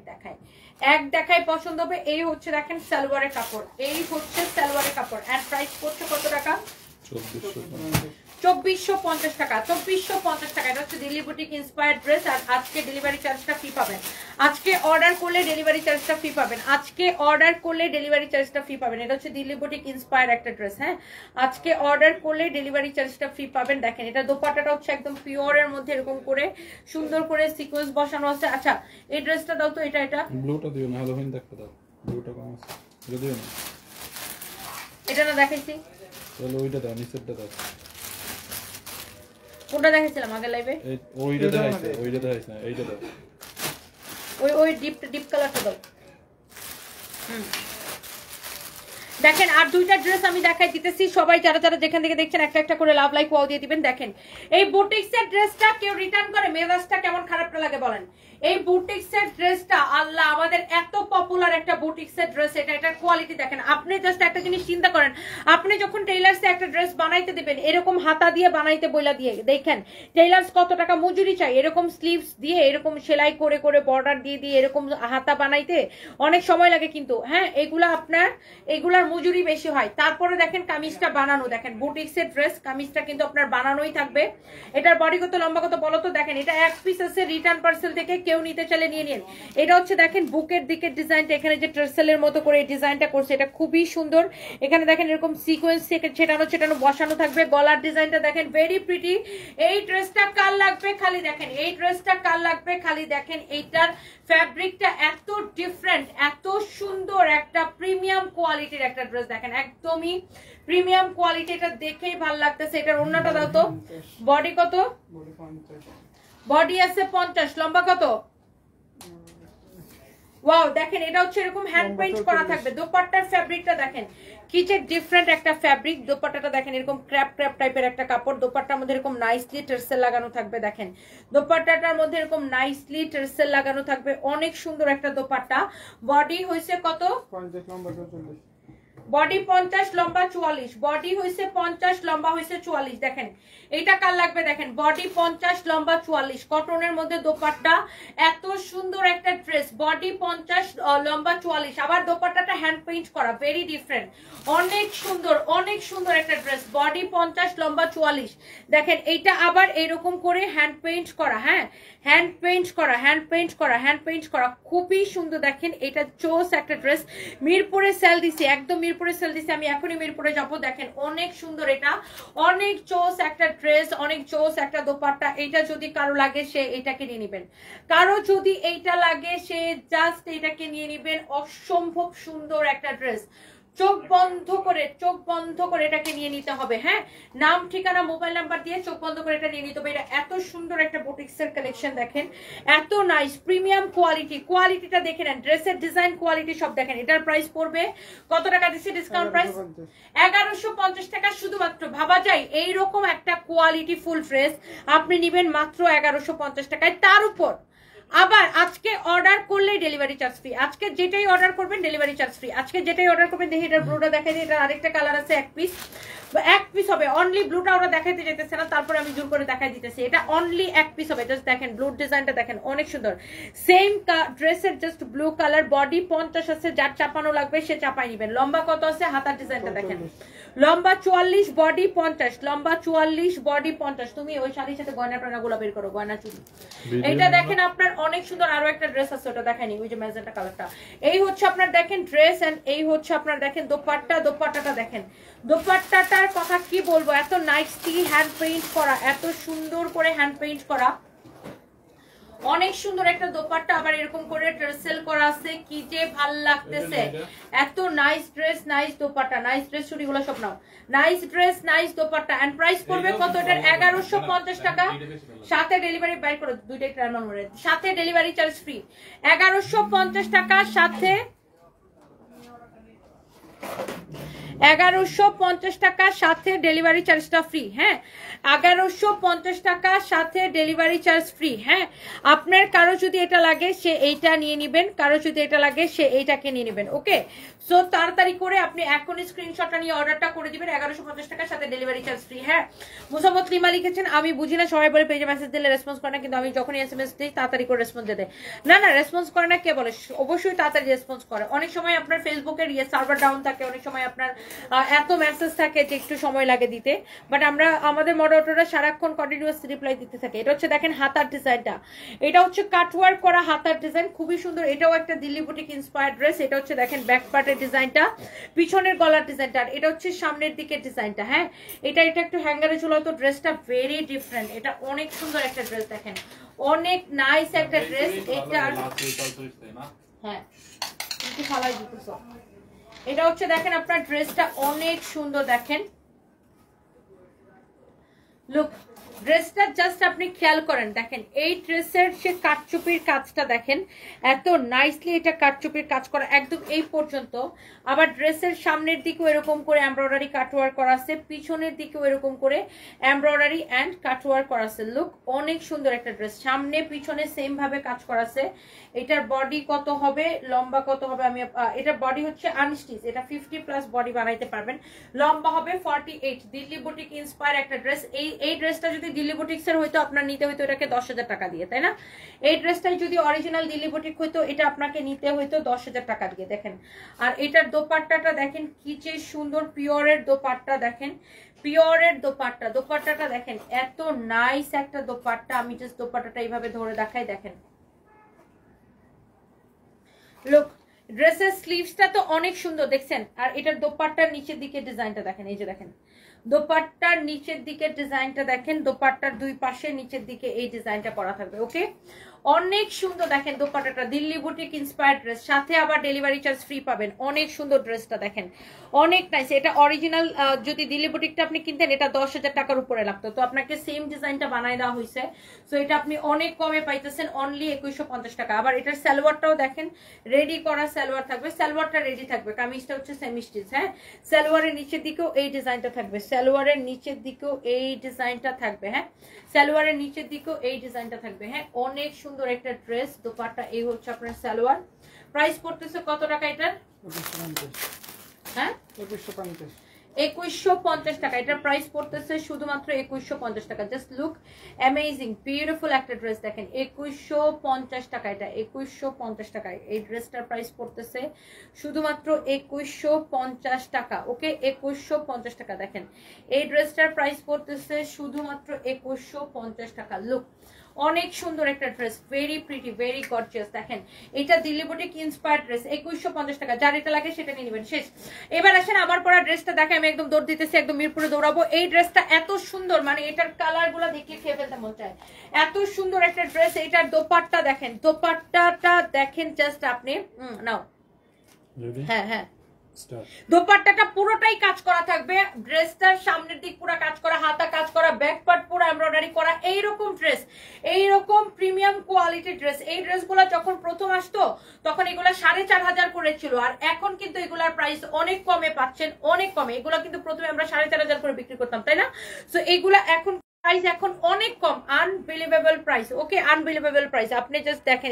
দেখায় পছন্দ হবে। এই হচ্ছে দেখেন সালোয়ারের কাপড়, এই হচ্ছে সালোয়ারের কাপড়। এন্ড প্রাইস করছে কত টাকা? 2450 টাকা। 2450 টাকা। এটা হচ্ছে দিল্লি বুটিক ইন্সপায়ার্ড ড্রেস। আর আজকে ডেলিভারি চার্জটা ফ্রি পাবেন। আজকে অর্ডার করলে ডেলিভারি চার্জটা ফ্রি পাবেন। এটা হচ্ছে দিল্লি বুটিক ইন্সপায়ার্ড একটা ড্রেস। হ্যাঁ আজকে অর্ডার করলে ডেলিভারি চার্জটা ফ্রি পাবেন। দেখেন এটা দোপাট্টাটা হচ্ছে একদম পিওরের মধ্যে এরকম করে সুন্দর করে সিকোয়েন্স বসানো আছে। আচ্ছা এই ড্রেসটা দাও তো, এটা ব্লুটা দিও না, হ্যালোইন দেখতে দাও। ব্লুটা কম আছে, এটা দিও না। এটা না দেখাইছি, তাহলে ওইটা দাও, নিচেরটা দাও। কোনটা দেখাইছিলাম আগের লাইভে? ওইটা দেখাইছ না, এইটা দাও। ওই ডিপ কালারটা দাও। দেখেন আর দুইটা ড্রেস আমি দেখাই দিতেছি। সবাই যারা যারা যেখান থেকে দেখছেন একটা একটা করে লাভ লাইক ওয়াও দিয়ে দিবেন। দেখেন এই বুটিক্সের ড্রেসটা কেউ রিটার্ন করে মেজাজটা কেমন খারাপটা লাগে বলেন? এই বুটিক্সের ড্রেসটা আল্লাহ আমাদের এত পপুলার একটা বুটিক্সের ড্রেস, এটার কোয়ালিটি দেখেন। আপনি জাস্ট একটা জিনিস চিন্তা করেন, আপনি যখন টেইলার্সে একটা ড্রেস বানাইতে দিবেন, এরকম হাতা দিয়ে বানাইতে বইলা দিয়ে দেখেন টেইলার্স কত টাকা মজুরি চাই, এরকম স্লিভস দিয়ে এরকম সেলাই করে করে বর্ডার দিয়ে দিয়ে এরকম হাতা বানাইতে অনেক সময় লাগে কিন্তু। হ্যাঁ, এগুলার মজুরি বেশি হয়। তারপরে দেখেন কামিজটা বানানো, দেখেন বুটিক্সের ড্রেস, কামিজটা কিন্তু আপনার বানানোই থাকবে। এটার বডি কত লম্বা কত বলো তো? দেখেন এটা এক পিস আছে, রিটার্ন পার্সেল থেকে কেউ নিতে চাইলে নিয়ে নিন। এটা হচ্ছে দেখেন বুকের দিকের ডিজাইনটা, এখানে যে টার্সেলের মতো করে এই ডিজাইনটা করছে, এটা খুবই সুন্দর। এখানে দেখেন এরকম সিকোয়েন্স ছেটানো ছেটানো বসানো থাকবে। গলার ডিজাইনটা দেখেন ভেরি প্রিটি। এই ড্রেসটা কার লাগবে খালি দেখেন, এই ড্রেসটা কার লাগবে খালি দেখেন। এইটার ফ্যাব্রিকটা এত ডিফারেন্ট, এত সুন্দর, একটা প্রিমিয়াম কোয়ালিটির একটা ড্রেস দেখেন, একদমই প্রিমিয়াম কোয়ালিটি। এটা দেখেই ভালো লাগতেছে। এটার ওন্নাটা দাও তো, বডি কত? বডি আছে 50, লম্বা কত? ওয়াও, দেখেন এটা হচ্ছে এরকম হ্যান্ড পেইন্ট করা থাকবে। দোপাট্টার ফ্যাব্রিকটা দেখেন কি যে ডিফারেন্ট একটা ফ্যাব্রিক। দোপাট্টাটা দেখেন এরকম ক্র্যাপ ক্র্যাপ টাইপের একটা কাপড়। দোপাট্টার মধ্যে এরকম নাইসলি টার্সেল লাগানো থাকবে। দেখেন দোপাট্টাটার মধ্যে এরকম নাইসলি টার্সেল লাগানো থাকবে, অনেক সুন্দর একটা দোপাট্টা। বডি হইছে কত? 50, লম্বা 44। বডি 50, লম্বা 44। বডি হইছে 50, লম্বা হইছে 44। দেখেন এইটা কার লাগবে দেখেন, বডি 50, লম্বা 44, কটনের মধ্যে দোপাট্টা, এত সুন্দর একটা ড্রেস। বডি 50, লম্বা 44, আবার দোপাট্টাটা হ্যান্ড পেইন্ট করা, ভেরি ডিফারেন্ট, অনেক সুন্দর, অনেক সুন্দর একটা ড্রেস। বডি 50, লম্বা 44। দেখেন এইটা আবার এরকম করে হ্যান্ড পেইন্ট করা, হ্যাঁ হ্যান্ড পেইন্ট করা, হ্যান্ড পেইন্ট করা, হ্যান্ড পেইন্ট করা, খুবই সুন্দর। দেখেন এটা চোস একটা ড্রেস। মিরপুরে সেল দিছি, একদম মিরপুরে সেল দিছি, আমি এখনই মিরপুরে যাবো। দেখেন অনেক সুন্দর, এটা অনেক চোস একটা ড্রেস, অনেক চোস একটা দোপাট্টা। এইটা যদি কারো লাগে সে এটাকে নিয়ে নিবেন, কারো যদি এইটা লাগে সে জাস্ট এটাকে নিয়ে নিবেন। অসম্ভব সুন্দর একটা ড্রেস, চোখ বন্ধ করে এটাকে নিয়ে নিতে হবে। হ্যাঁ, নাম ঠিকানা মোবাইল নাম্বার দিয়ে চোখ বন্ধ করে এটা নিয়ে নিতে হবে। এটা এত সুন্দর একটা বুটিক্সের কালেকশন, দেখেন এত নাইস প্রিমিয়াম কোয়ালিটি। কোয়ালিটিটা দেখে নেন, ড্রেসের ডিজাইন কোয়ালিটি সব দেখেন। এটার প্রাইস পড়বে কত টাকা দিচ্ছে ডিসকাউন্ট প্রাইস? 1150 টাকা শুধুমাত্র। ভাবা যায় এইরকম একটা কোয়ালিটি ফুল ড্রেস আপনি নিবেন মাত্র 1150 টাকায়। তার উপর আবার আজকে অর্ডার করলে ডেলিভারি চার্জ ফ্রি। আজকে যেটাই অর্ডার করবেন ডেলিভারি চার্জ ফ্রি। আজকে যেটাই অর্ডার করবেন, দেখি এটার ব্লুটা দেখাই দিই। এটা আরেকটা কালার আছে, এক পিস হবে অনলি। ব্লুটা ওরা দেখাইতে যেতেছে না, তারপরে আমি জোর করে দেখাই দিতেছি। এটা অনলি এক পিস হবে। জাস্ট দেখেন ব্লু ডিজাইনটা দেখেন, অনেক সুন্দর। সেম ড্রেসের জাস্ট ব্লু কালার। বডি 50 আছে, যার চাপানো লাগবে সে চাপাই নিবেন। লম্বা কত আছে? হাতার ডিজাইনটা দেখেন, লম্বা 44, বডি 50, লম্বা 44, বডি 50। তুমি ওই শাড়ির সাথে গয়না টয়না গুলো বের করো, গয়না চুড়ি। এইটা দেখেন আপনার অনেক সুন্দর। আরো একটা ড্রেস আছে, ওটা দেখাইনি, ওই যে ম্যাজেন্টা কালারটা। এই হচ্ছে আপনার দেখেন ড্রেস, এন্ড এই হচ্ছে আপনার দেখেন দোপাট্টা। দোপাট্টাটা দেখেন, দোপাট্টাটার কথা কি বলবো, এত নাইসলি হ্যান্ড পেইন্ট করা, এত সুন্দর করে হ্যান্ড পেইন্ট করা, অনেক সুন্দর একটা দোপাট্টা। আবার এরকম করে টার্সেল করা আছে, কি যে ভাল লাগতেছে। এত nice dress, nice dupatta, nice dress. চুড়িগুলো সব নাও, nice dress, nice dupatta. And price পড়বে কত? এটার 1150 টাকা, সাথে ডেলিভারি বাইর করে দুইটাই ট্রায়াল করে, সাথে ডেলিভারি চার্জ ফ্রি। 1150 টাকা, সাথে 1150 টাকা, সাথে ডেলিভারি চার্জটা ফ্রি। হ্যাঁ, 1150 টাকা, সাথে ডেলিভারি চার্জ ফ্রি। হ্যাঁ, আপনার কারো যদি এটা লাগে সে এইটা নিয়ে নিবেন, কারো যদি এটা লাগে সে এইটাকে নিয়ে নিবেন। ওকে, সো তাড়াতাড়ি করে আপনি এখনই স্ক্রিনশটটা নিয়ে অর্ডারটা করে দিবেন। 1150 টাকার সাথে ডেলিভারি চার্জ ফ্রি। হ্যাঁ, মুসাম্মদ লিমা লিখেছেন, আমি বুঝি না, সবাই বলে পেজে মেসেজ দিলে রেসপন্স করে না, কিন্তু আমি যখনই এসএমএস দিই তাড়াতাড়ি করে রেসপন্স দিয়ে দেয়। না না, রেসপন্স করে না কে বলে? অবশ্যই তাড়াতাড়ি রেসপন্স করে। অনেক সময় আপনার ফেসবুকের সার্ভার ডাউন থাকে, অনেক সময় আপনার এত মেসেজ থাকে যে একটু সময় লাগে দিতে, বাট আমরা আমাদের মডারেটররা সারাক্ষণ কন্টিনিউয়াস রিপ্লাই দিতে থাকে। এটা হচ্ছে দেখেন হাতার ডিজাইনটা, এটা হচ্ছে কাটওয়ার্ক করা হাতার ডিজাইন, খুবই সুন্দর। এটাও একটা দিল্লি বুটিক ইন্সপায়ার্ড ড্রেস। এটা হচ্ছে দেখেন ব্যাক পার্টের ডিজাইনটা, পিছনের গলার ডিজাইনটা, এটা হচ্ছে সামনের দিকের ডিজাইনটা। হ্যাঁ, এটা একটু হ্যাঙ্গারে ঝোলাও তো। ড্রেসটা ভেরি ডিফারেন্ট, এটা অনেক সুন্দর একটা ড্রেস। দেখেন অনেক নাইস একটা ড্রেস। এটা হ্যাঁ কি ফালাই দিতেছো। এটা হচ্ছে দেখেন আপনার ড্রেসটা অনেক সুন্দর। দেখেন লুক, ড্রেসটা জাস্ট আপনি খেয়াল করেন, দেখেন এই ড্রেসের সে কাটচুপির কাজটা দেখেন, এত নাইসলি এটা কাটচুপির কাজ করা একদম এই পর্যন্ত। আবার ড্রেসের সামনের দিকেও এরকম করে এমব্রয়ডারি কাটওয়ার্ক করা আছে, পিছনের দিকেও এরকম করে এমব্রয়ডারি অ্যান্ড কাটওয়ার্ক করা আছে। লুক, অনেক সুন্দর একটা ড্রেস, সামনে পিছনে সেম ভাবে কাজ করা আছে। এটার বডি কত হবে, লম্বা কত হবে, আমি এটার বডি হচ্ছে আনস্টিচ, এটা 50+ বডি বানাইতে পারবেন। লম্বা হবে 48। দিল্লি বুটিক ইন্সপায়ার একটা ড্রেস। এই ড্রেসটা যদি দিল্লি বুটিক্সের হইতো আপনার নিতে হইতো এটাকে 10,000 টাকা দিয়ে, তাই না? এই ড্রেসটাই যদি অরিজিনাল দিল্লি বুটিক হইতো এটা আপনাকে নিতে হইতো 10,000 টাকা দিয়ে। দেখেন, আর এটার দোপাট্টাটা দেখেন কি যে সুন্দর, পিওরের দোপাট্টা দেখেন, পিওরের দোপাট্টাটা দেখেন, এত নাইস একটা দোপাট্টা। আমি জাস্ট দোপাট্টাটা এইভাবে ধরে দেখাই, দেখেন লুক। ড্রেসের স্লিভসটা তো অনেক সুন্দর দেখছেন, আর এটার দোপাট্টার নিচের দিকে ডিজাইনটা দেখেন, এই যে দেখেন দোপাট্টার নিচের দিকে ডিজাইনটা দেখেন, দোপাট্টার দুই পাশে নিচের দিকে এই ডিজাইনটা করা থাকবে। ওকে, অনেক সুন্দর দেখেন দোপাট্টাটা, দিল্লি বুটিক ইন্সপায়ার্ড ড্রেস, সাথে আবার ডেলিভারি চার্জ ফ্রি পাবেন। অনেক সুন্দর ড্রেসটা দেখেন, অনেক নাইস। এটা অরিজিনাল যদি দিল্লি বুটিকটা আপনি কিনতেন এটা 10,000 টাকার উপরে লাগতো, তো আপনাকে সেম ডিজাইনটা বানাই দেওয়া হয়েছে। সো এটা আপনি অনেক কমে পাইতেছেন, অনলি 2150 টাকা। আবার এটার সালোয়ারটাও দেখেন, রেডি করা সালোয়ার থাকবে, সালোয়ারটা রেডি থাকবে, কামিজটা হচ্ছে সেমি স্টিচ। হ্যাঁ, সালোয়ারের নিচের দিকেও এই ডিজাইনটা থাকবে, সালোয়ারের নিচের দিকেও এই ডিজাইনটা থাকবে। হ্যাঁ, সালোয়ারের নিচের দিকেও এই ডিজাইনটা থাকবে। হ্যাঁ, অনেক সুন্দর একটা ড্রেস, দোপাট্টা এই হচ্ছে আপনার সালোয়ার। প্রাইস পড়তেছে কত টাকা এটার? হ্যাঁ, 2150 টাকা। এটার প্রাইস পড়তেছে শুধুমাত্র 2150 টাকা। জাস্ট লুক অ্যামেজিং, বিউটিফুল একটা ড্রেস দেখেন, 2150 টাকা। এটা 2150 টাকায় এই ড্রেসটার প্রাইস পড়তেছে শুধুমাত্র 2150 টাকা। ওকে, 2150 টাকা। দেখেন এই ড্রেসটার প্রাইস পড়তেছে শুধুমাত্র 2150 টাকা। লুক, অনেক সুন্দর একটা dress, very pretty, very gorgeous. দেখেন এটা দিল্লি বুটিক ইন্সপায়ার্ড ড্রেস, 2150 টাকা। যার এটা লাগে সেটা নিয়ে নেবেন, শেষ। এবার আসেন আমার পরা ড্রেসটা দেখে, আমি একদম দৌড় দিতেছি, একদম মিরপুরে দৌড়াবো। এই ড্রেসটা এত সুন্দর, মানে এটার কালার গুলো দেখলে খেয়ে ফেলতে মন চায়, এত সুন্দর একটা ড্রেস। এটার দোপাট্টা দেখেন, দোপাট্টাটা দেখেন জাস্ট আপনি। নাও, হ্যাঁ হ্যাঁ, দোপাট্টাটা পুরোটাই কাজ করা থাকবে, ড্রেসটার সামনের দিক পুরো কাজ করা, হাতা কাজ করা, ব্যাক পার্ট পুরো এমব্রয়ডারি করা। এইরকম ড্রেস, এইরকম প্রিমিয়াম কোয়ালিটির ড্রেস। এই ড্রেসগুলো যখন প্রথম আসতো তখন এগুলা 4,500 করে ছিল, আর এখন কিন্তু এগুলার প্রাইস অনেক কমে পাচ্ছেন, অনেক কমে। এগুলা কিন্তু প্রথমে আমরা 4,500 করে বিক্রি করতাম, তাই না? সো এগুলা এখন প্রাইস এখন অনেক কম, আনবিলিভেবল প্রাইস। ওকে, আনবিলিভেবল প্রাইস। আপনি জাস্ট দেখেন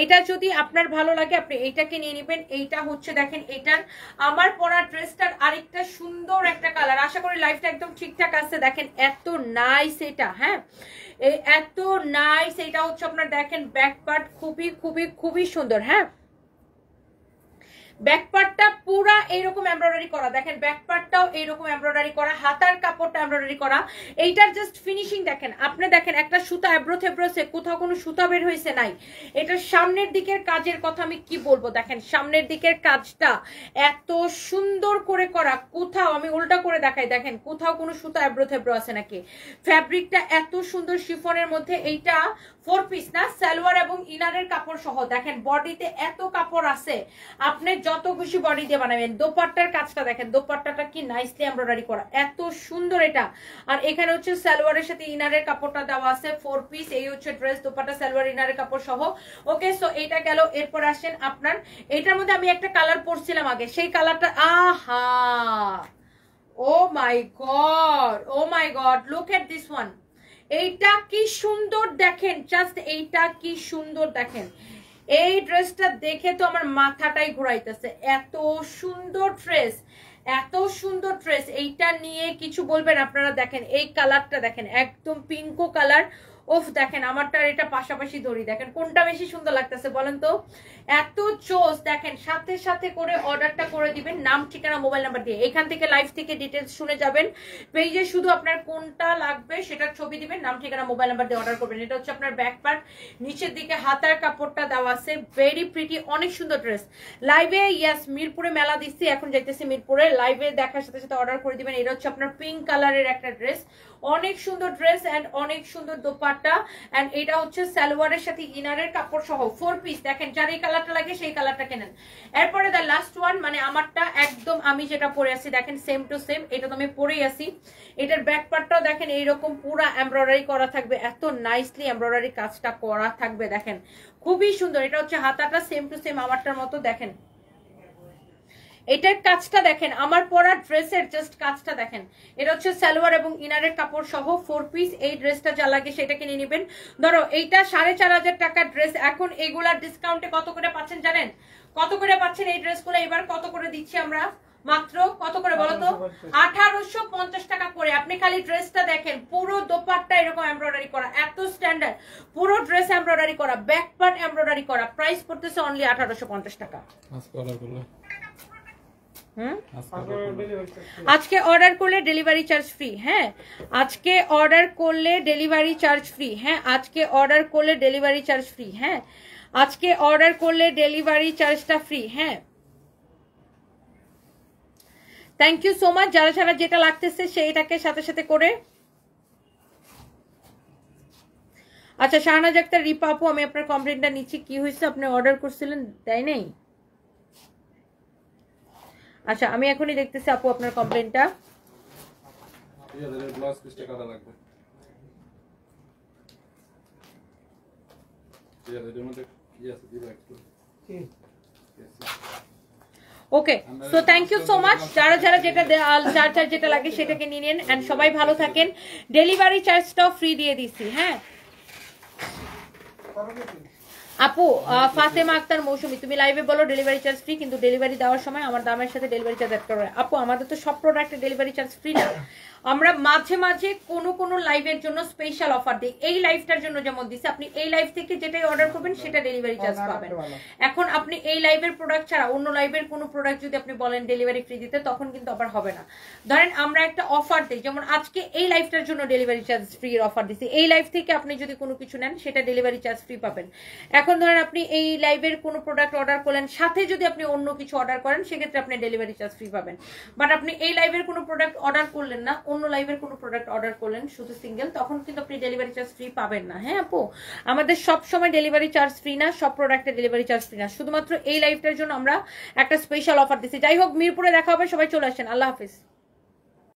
এটা যদি আপনার ভালো লাগে আপনি এইটাকে নিয়ে নেবেন। এইটা হচ্ছে দেখেন, এটার আমার পরা ড্রেসটার আরেকটা সুন্দর একটা কালার। আশা করি লাইফটা একদম ঠিকঠাক আছে। দেখেন এত নাইস এটা, হ্যাঁ এত নাইস। এটা হচ্ছে আপনার দেখেন ব্যাক পার্ট খুবই খুবই খুবই সুন্দর। হ্যাঁ, ব্যাক পার্টটা পুরা এইরকম এমব্রয়ডারি করা, দেখেন ব্যাক পার্টটাও এইরকম এমব্রয়ডারি করা, হাতার কাপড়টা এমব্রয়ডারি করা। এইটার জাস্ট ফিনিশিং দেখেন আপনি, দেখেন একটা সুতা এব্রো থেব্রোছে, কোথাও কোনো সুতা বের হয়েছে নাই। এটার সামনের দিকের কাজের কথা আমি কি বলবো, দেখেন সামনের দিকের কাজটা এত সুন্দর করে করা, কোথাও আমি উল্টা করে দেখাই, দেখেন কোথাও কোনো সুতা এব্রো থেব্রো আছে নাকি। ফ্যাব্রিকটা এত সুন্দর শিফনের মধ্যে। এইটা 4 পিস না, সালোয়ার এবং ইনারের কাপড় সহ। দেখেন বডিতে এত কাপড় আছে, আপনি যত খুশি বডি দিয়ে বানাবেন। দোপাট্টার কাজটা দেখেন, দোপাট্টাটা কি নাইসলি এমব্রয়ডারি করা, এত সুন্দর এটা। আর এখানে হচ্ছে সালোয়ারের সাথে ইনারের কাপড়টা দেওয়া আছে, 4 পিস। এই হচ্ছে ড্রেস, দোপাট্টা সালোয়ার ইনারের কাপড় সহ। ওকে, সো এটা গেল। এরপর আসেন আপনার, এটার মধ্যে আমি একটা কালার পরছিলাম আগে, সেই কালারটা, আহা oh my god, oh my god, look at this one. এইটা কি সুন্দর দেখেন, জাস্ট এইটা কি সুন্দর দেখেন। এই ড্রেসটা দেখে তো আমার মাথাটাই ঘুরাইতেছে, এত সুন্দর ড্রেস, এত সুন্দর ড্রেস। এইটা নিয়ে কিছু বলবেন আপনারা? দেখেন এই কালারটা দেখেন, একদম পিঙ্কো কালার। ওফ, দেখেন আমারটা এটা পাশাপাশি ধরি, দেখেন কোনটা বেশি সুন্দর লাগতেছে বলেন তো। এত চোস। দেখেন সাথে সাথে করে অর্ডারটা করে দিবেন, নাম ঠিকানা মোবাইল নাম্বার দিয়ে। এখান থেকে লাইভ থেকে ডিটেলস শুনে যাবেন, পেজে শুধু আপনার কোনটা লাগবে সেটার ছবি দিবেন, নাম ঠিকানা মোবাইল নাম্বার দিয়ে অর্ডার করবেন। এটা হচ্ছে আপনার ব্যাক পার্ট, নিচের দিকে হাতার কাপড়টা দেওয়া আছে, ভেরি প্রিটি, অনেক সুন্দর ড্রেস। লাইভে ইয়াস মিরপুরে মেলা দিচ্ছি, এখন যাইতেছি মিরপুরে, লাইভে দেখার সাথে সাথে অর্ডার করে দিবেন। এটা হচ্ছে আপনার পিঙ্ক কালারের একটা ড্রেস, অনেক সুন্দর ড্রেস অ্যান্ড অনেক সুন্দর দোপাট্টা। কালারটা, এন্ড এটা হচ্ছে সালোয়ারের সাথে ইনারের কাপড় সহ 4 পিস। দেখেন যার এই কালারটা লাগে সেই কালারটা কেনেন। এরপরে দা লাস্ট ওয়ান, মানে আমারটা একদম আমি যেটা পরে আছি দেখেন সেম টু সেম, এটা তো আমি পরেই আছি। এটার ব্যাক পার্টটাও দেখেন এইরকম পুরো এমব্রয়ডারি করা থাকবে, এত নাইসলি এমব্রয়ডারি কাজটা করা থাকবে, দেখেন খুবই সুন্দর। এটা হচ্ছে হাতাটা সেম টু সেম আমারটার মতো, দেখেন এটার কাজটা দেখেন, আমার পরা ড্রেসের জাস্ট কাজটা দেখেন। এটা হচ্ছে সালোয়ার এবং ইনারের কাপড় সহ 4 পিস। এই ড্রেসটা যা লাগে সেটা কিনে নেবেন। ধরো এইটা 4,500 টাকার ড্রেস, এখন এগুলার ডিসকাউন্টে কত করে পাচ্ছেন জানেন? কত করে পাচ্ছেন এই ড্রেসগুলো? এবার কত করে দিচ্ছি আমরা? মাত্র কত করে বলো তো? 1850 টাকা করে। আপনি খালি ড্রেসটা দেখেন, পুরো দোপাট্টা এরকম এমব্রয়ডারি করা, এত স্ট্যান্ডার্ড, পুরো ড্রেস এমব্রয়ডারি করা, ব্যাক পার্ট এমব্রয়ডারি করা, প্রাইস পড়তেছে অনলি 1850 টাকা। আজকে অর্ডার করলে ডেলিভারি চার্জ ফ্রি। হ্যাঁ আজকে অর্ডার করলে ডেলিভারি চার্জ ফ্রি। হ্যাঁ আজকে অর্ডার করলে ডেলিভারি চার্জ ফ্রি। হ্যাঁ আজকে অর্ডার করলে ডেলিভারি চার্জটা ফ্রি। হ্যাঁ থ্যাংক ইউ সো মাচ। যারা যারা যেটা লাগতেছে সেইটাকে সাথে সাথে করে। আচ্ছা শাহনাজ আক্তার, রিপা আপু, আমি আপনার কমপ্লেনটা নিচ্ছি। কি হয়েছে? আপনি অর্ডার করছিলেন তাই নাই? আচ্ছা আমি এখনই দেখতেছি আপু আপনার কমপ্লেনটা। Okay so thank you so much. যারা যারা যেটা যার যেটা লাগে সেটাকে নিয়ে নেন, এন্ড সবাই ভালো থাকেন। ডেলিভারি চার্জটাও ফ্রি দিয়ে দিচ্ছি। হ্যাঁ আপু ফাতেমা আক্তার মৌসুমী, তুমি লাইভে বলো ডেলিভারি চার্জ ফ্রি, কিন্তু ডেলিভারি দেওয়ার সময় আমার দামের সাথে ডেলিভারি চার্জ অ্যাড করা হয়। আপু আমাদের তো সব প্রোডাক্টে ডেলিভারি চার্জ ফ্রি না, আমরা মাঝে মাঝে কোনো লাইভের জন্য স্পেশাল অফার দিই। এই লাইভটার জন্য যেমন দিছি, আপনি এই লাইভ থেকে যেটাই অর্ডার করবেন সেটা ডেলিভারি চার্জ পাবেন। এখন আপনি এই লাইভের প্রোডাক্ট ছাড়া অন্য লাইভের কোনো প্রোডাক্ট যদি আপনি বলেন ডেলিভারি ফ্রি দিতে, তখন কিন্তু আবার হবে না। ধরেন আমরা একটা অফার দিই, যেমন আজকে এই লাইভটার জন্য ডেলিভারি চার্জ ফ্রি এর অফার দিছি। এই লাইভ থেকে আপনি যদি কোনো কিছু নেন সেটা ডেলিভারি চার্জ ফ্রি পাবেন। এখন ধরেন আপনি এই লাইভের কোনো প্রোডাক্ট অর্ডার করলেন, সাথে যদি আপনি অন্য কিছু অর্ডার করেন সেক্ষেত্রে আপনি ডেলিভারি চার্জ ফ্রি পাবেন। বাট আপনি এই লাইভের কোনো প্রোডাক্ট অর্ডার করলেন না, অন্য লাইভের কোনো প্রোডাক্ট অর্ডার করলেন শুধু সিঙ্গেল, তখন কিন্তু আপনি ডেলিভারি চার্জ ফ্রি পাবেন না। হ্যাঁ আপু আমাদের সব সময় ডেলিভারি চার্জ ফ্রি না, সব প্রোডাক্টে ডেলিভারি চার্জ ফ্রি না, শুধুমাত্র এই লাইভটার জন্য আমরা একটা স্পেশাল অফার দিচ্ছি। যাই হোক মিরপুরে দেখা হবে, সবাই চলে আসেন। আল্লাহ হাফিজ।